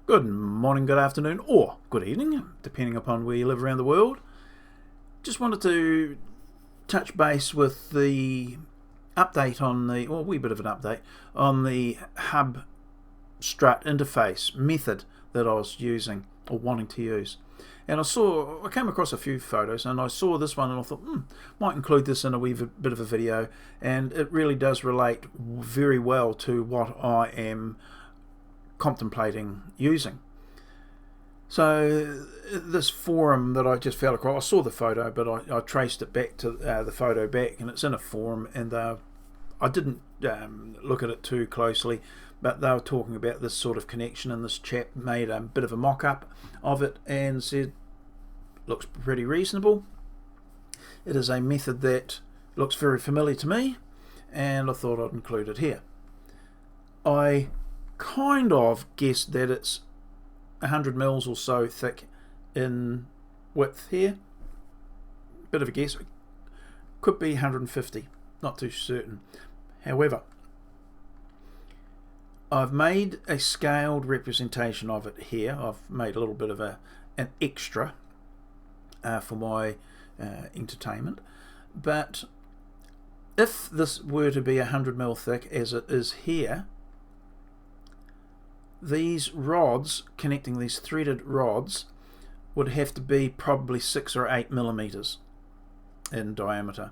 Good morning, good afternoon, or good evening, depending upon where you live around the world. Just wanted to touch base with the update on the, well, a wee bit of an update on the hub strut interface method that I was using or wanting to use. And I came across a few photos and I saw this one and I thought, might include this in a wee bit of a video, and it really does relate very well to what I am contemplating using. So this forum that I just fell across, I saw the photo, but I traced it back to the photo back, and it's in a forum, and I didn't look at it too closely, but they were talking about this sort of connection, and this chap made a bit of a mock-up of it and said looks pretty reasonable. It is a method that looks very familiar to me, and I thought I'd include it here. I kind of guessed that it's 100 mils or so thick in width here. Bit of a guess. Could be 150, not too certain. However, I've made a scaled representation of it here. I've made a little bit of an extra for my entertainment. But if this were to be 100 mil thick, as it is here, these rods, connecting these threaded rods, would have to be probably 6 or 8 millimeters in diameter.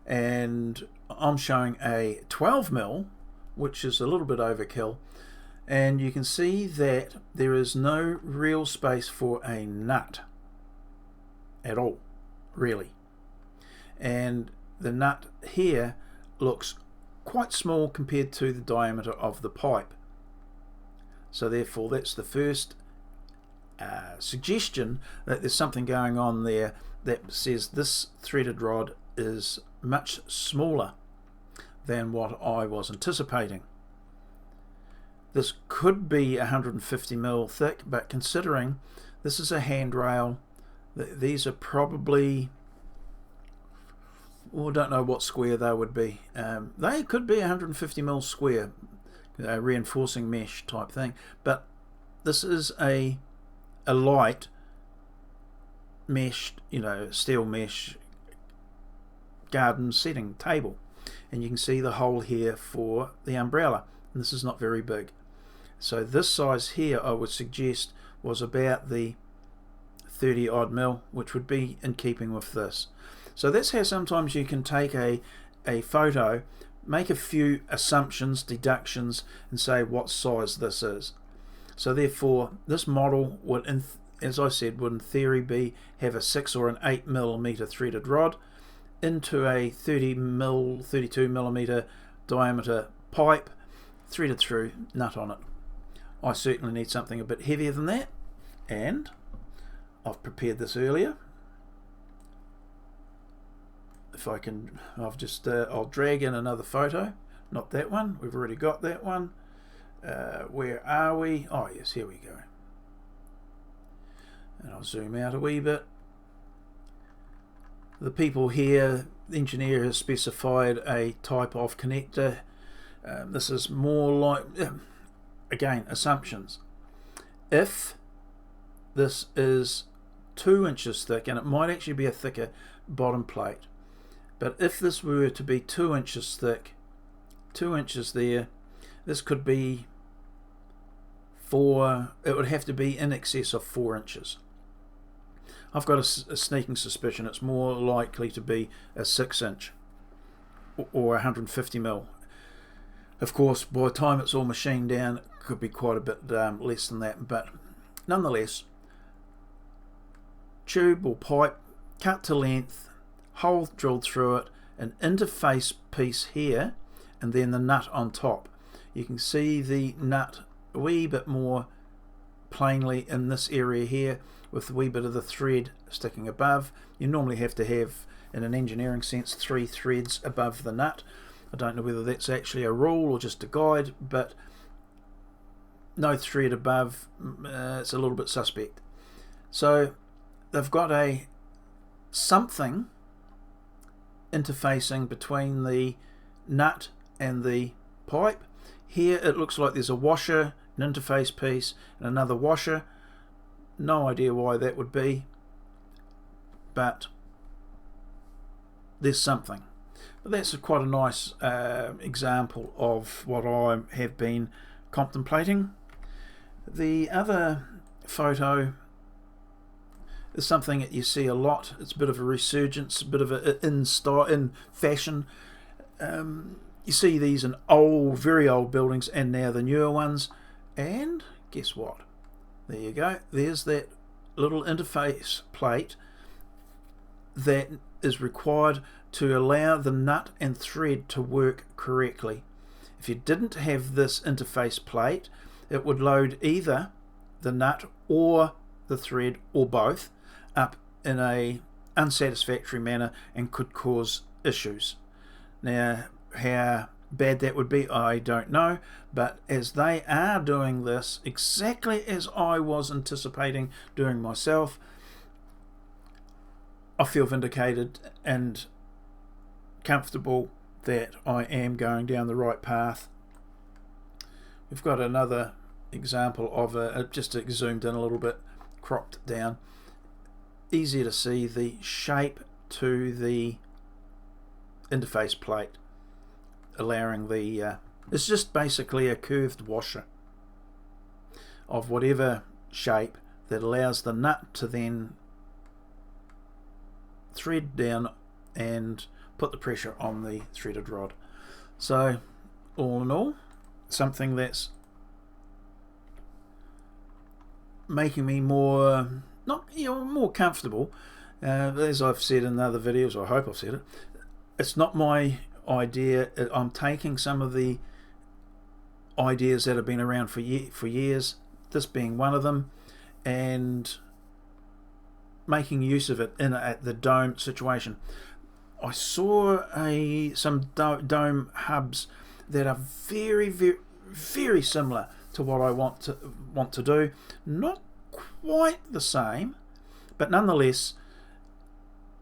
And I'm showing a 12 mil, which is a little bit overkill, and you can see that there is no real space for a nut at all, really. And the nut here looks quite small compared to the diameter of the pipe. So therefore that's the first suggestion that there's something going on there that says this threaded rod is much smaller than what I was anticipating. This could be 150 mil thick, but considering this is a handrail, these are probably, well, I don't know what square they would be. They could be 150 mil square, reinforcing mesh type thing, but this is a light meshed, steel mesh garden setting table, and you can see the hole here for the umbrella, and this is not very big. So this size here I would suggest was about the 30 odd mil, which would be in keeping with this. So that's how sometimes you can take a photo, make a few assumptions, deductions, and say what size this is. So therefore this model would, as I said, would in theory have a 6 or an 8 millimeter threaded rod into a 32 millimeter diameter pipe, threaded through, nut on it. I certainly need something a bit heavier than that, and I've prepared this earlier. If I can, I'll drag in another photo, not that one, we've already got that one. Where are we? Oh yes, here we go. And I'll zoom out a wee bit. The people here, the engineer has specified a type of connector. This is more like, again, assumptions. If this is 2 inches thick, and it might actually be a thicker bottom plate, but if this were to be 2 inches thick, 2 inches there, this could be it would have to be in excess of 4 inches. I've got a sneaking suspicion it's more likely to be a 6 inch or 150 mil. Of course, by the time it's all machined down, it could be quite a bit less than that, but nonetheless, tube or pipe cut to length, hole drilled through it, an interface piece here, and then the nut on top. You can see the nut a wee bit more plainly in this area here, with a wee bit of the thread sticking above. You normally have to have, in an engineering sense, 3 threads above the nut. I don't know whether that's actually a rule or just a guide, but no thread above, it's a little bit suspect. So they've got something interfacing between the nut and the pipe. Here it looks like there's a washer, an interface piece, and another washer. No idea why that would be, but there's something. But that's quite a nice example of what I have been contemplating. The other photo is something that you see a lot. It's a bit of a resurgence, a bit of a in fashion. You see these in old, very old buildings, and now the newer ones. And guess what? There you go. There's that little interface plate that is required to allow the nut and thread to work correctly. If you didn't have this interface plate, it would load either the nut or the thread or both up in a unsatisfactory manner and could cause issues. Now, how bad that would be, I don't know, but as they are doing this exactly as I was anticipating doing myself, I feel vindicated and comfortable that I am going down the right path. We've got another example of just zoomed in a little bit, cropped down. Easier to see the shape to the interface plate, allowing the it's just basically a curved washer of whatever shape that allows the nut to then thread down and put the pressure on the threaded rod. So all in all, something that's making me more more comfortable. As I've said in other videos, or I hope I've said it, it's not my idea. I'm taking some of the ideas that have been around for years, this being one of them, and making use of it at the dome situation. I saw some dome hubs that are very, very, very similar to what I want to do. Not quite the same, but nonetheless,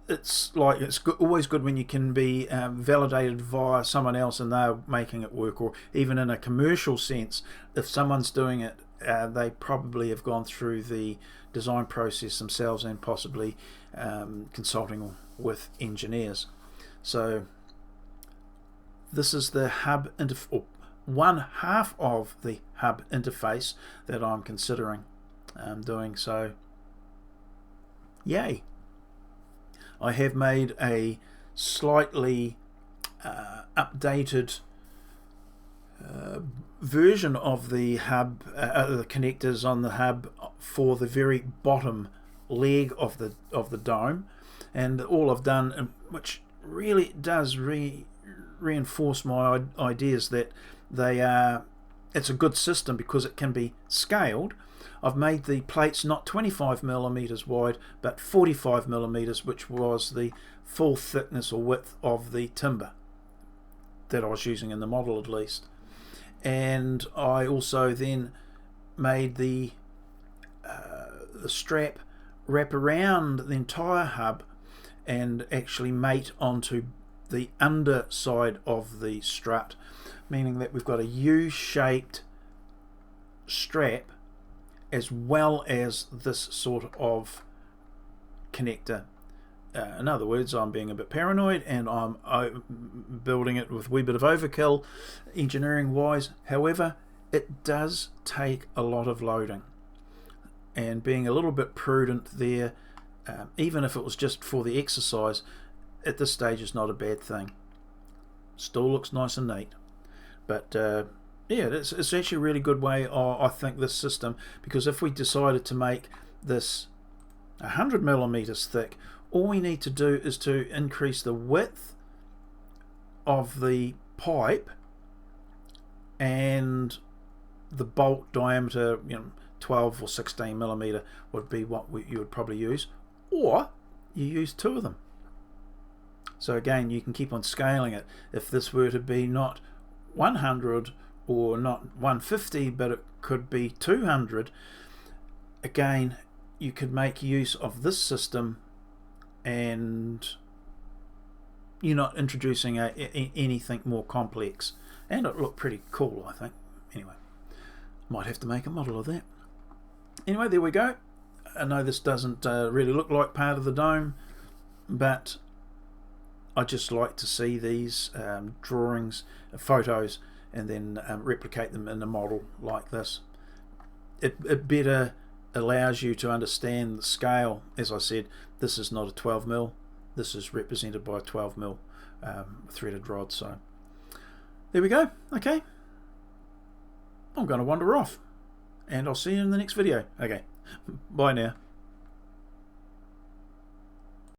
it's always good when you can be validated via someone else and they're making it work, or even in a commercial sense, if someone's doing it, they probably have gone through the design process themselves and possibly consulting with engineers. So this is the hub one half of the hub interface that I'm considering doing. So yay. I have made a slightly updated version of the hub, the connectors on the hub for the very bottom leg of the dome, and all I've done, which really does reinforce my ideas that it's a good system because it can be scaled. I've made the plates not 25mm wide but 45mm, which was the full thickness or width of the timber that I was using in the model at least. And I also then made the strap wrap around the entire hub and actually mate onto the underside of the strut, meaning that we've got a U-shaped strap as well as this sort of connector. In other words, I'm being a bit paranoid and I'm building it with a wee bit of overkill engineering wise. However, it does take a lot of loading, and being a little bit prudent there, even if it was just for the exercise, at this stage is not a bad thing. Still looks nice and neat. But yeah, it's actually a really good way, I think, this system, because if we decided to make this 100mm thick, all we need to do is to increase the width of the pipe and the bolt diameter, 12 or 16mm would be what you would probably use, or you use two of them. So again, you can keep on scaling it. If this were to be not 100 or not 150, but it could be 200, again, you could make use of this system and you're not introducing anything more complex. and it looked pretty cool, I think. Anyway, might have to make a model of that. Anyway, there we go. I know this doesn't really look like part of the dome, but I just like to see these drawings, photos, and then replicate them in a model like this. It better allows you to understand the scale. As I said, this is not a 12mm. This is represented by a 12mm threaded rod. So there we go. Okay, I'm going to wander off, and I'll see you in the next video. Okay, bye now.